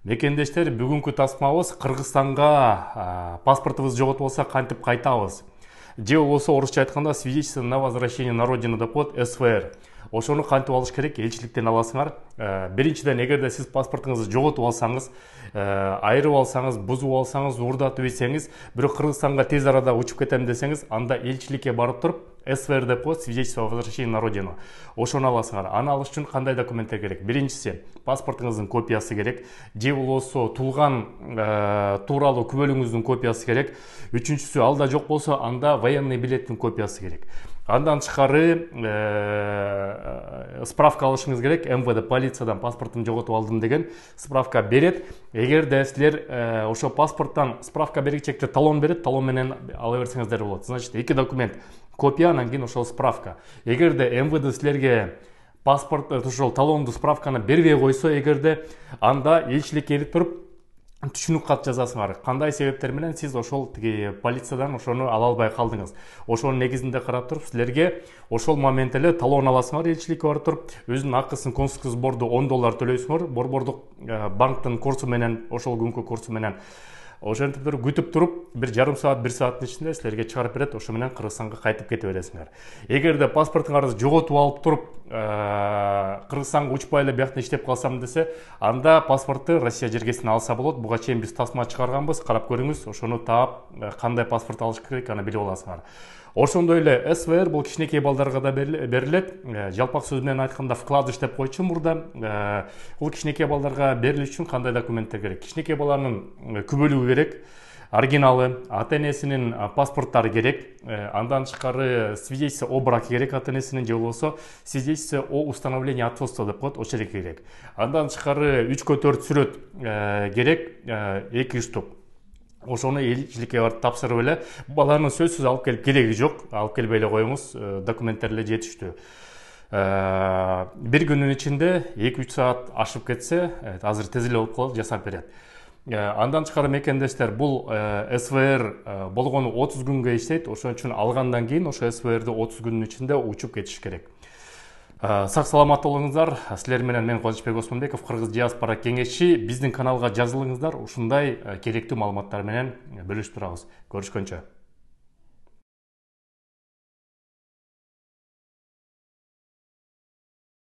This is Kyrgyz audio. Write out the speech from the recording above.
Мекендештер, бүгүнкү тасмабыз Кыргызстанга паспортубуз жоготуп алса кантип кайтабыз? Же болбосо орусча айтканда свидетельство на возвращение на родину деп коет СВР. Ошону кантип алыш керек? Элчиликтен аласыңар. Биринчиден, эгерде сиз паспортуңузду жоготуп алсаңыз, айрып алсаңыз, бузуп алсаңыз, уурдатып ийсеңиз, бирок Кыргызстанга тез арада учуп кетем десеңиз, анда элчиликке барып туруп СВР деп коет, свидетельство о возвращении на родину. Ошону аласыңар. Аны алыш үчүн кандай документтер керек? Биринчиси, паспортуңуздун копиясы керек. Же болбосо туулган тууралуу күбөлүңүздүн копиясы керек. Үчүнчүсү, алда жок болсо, анда военный билеттин копиясы керек. Андан тышкары справка алышыңыз керек. МВД полициядан паспортун жоготуп алдым деген справка берет. Эгерде силер ошо паспорттан справка бергичекте талон берет, талон менен ала берсеңиздер болот. Значит, эки документ: копия, анан кийин ошол справка. Эгерде МВД силерге паспорт ошол талонду, справканы бербей койсо, эгерде, анда элчиликке келип туруп түшүнүк кат жазасыңар. Кандай себептер менен сиз ошол полициядан ошону ала албай калдыңыз. Ошонун негизинде карап туруп, силерге ошол момент эле талон аласыңар, элчиликке барып туруп, өзүнүн акысын, консулдук сборду $10 төлөйсүңөр, борбордук банктын курсу менен, ошол күнкү курсу менен. Ошентип туруп, күтүп туруп, 1,5 саат, 1 сааттын ичинде силерге чыгарып берет, ошо менен Кыргызстанга кайтып кете бересиңер. Эгерде паспортуңарды жоготуп алып туруп, Кыргызстанга учпай эле бияктан иштеп калсам десе, анда паспортту Россия жергесине алса болот. Буга чейин биз тасма чыгарганбыз, карап көрүңүз, ошону таап, кандай паспорт алыш керек, аны билип аласыңар. Ошондой эле СВР бул кичинекей балдарга да берилет. Жалпак сөз менен айтканда вкладыш деп койчу мурда. Бул кичинекей балдарга берилиш үчүн кандай документтер керек? Кичинекей баланын күбөлүгү керек, оригиналы, ата-энесинин паспорттары керек, андан тышкары свидетельство о браке керек ата-энесинин, же болбосо свидетельство о установлении отцовства деп коет, ошо керек. Андан тышкары 3x4 сүрөт керек, 2 штук. Ошону элчиликке барып тапшырып эле, баланын сөзсүз алып келип кереги жок, алып келбей эле коюңуз, документтер эле жетиштүү. Бир күнүн ичинде 2-3 саат ашып кетсе, азыр тез эле болуп калат, жасап берет. Андан тышкары мекендештер, бул СВР болгону 30 күнгө иштейт. Ошон үчүн алгандан кийин ошо СВРди 30 күнүн ичинде учуп кетиш керек. Сак саламат болуңуздар. Силер менен мен Кубанычбек Осмонбеков, Кыргыз диаспора кеңешчи. Биздин каналга жазылыңыздар. Ушундай керектүү маалыматтар менен бөлүшүп турабыз. Көрүшкөнчө.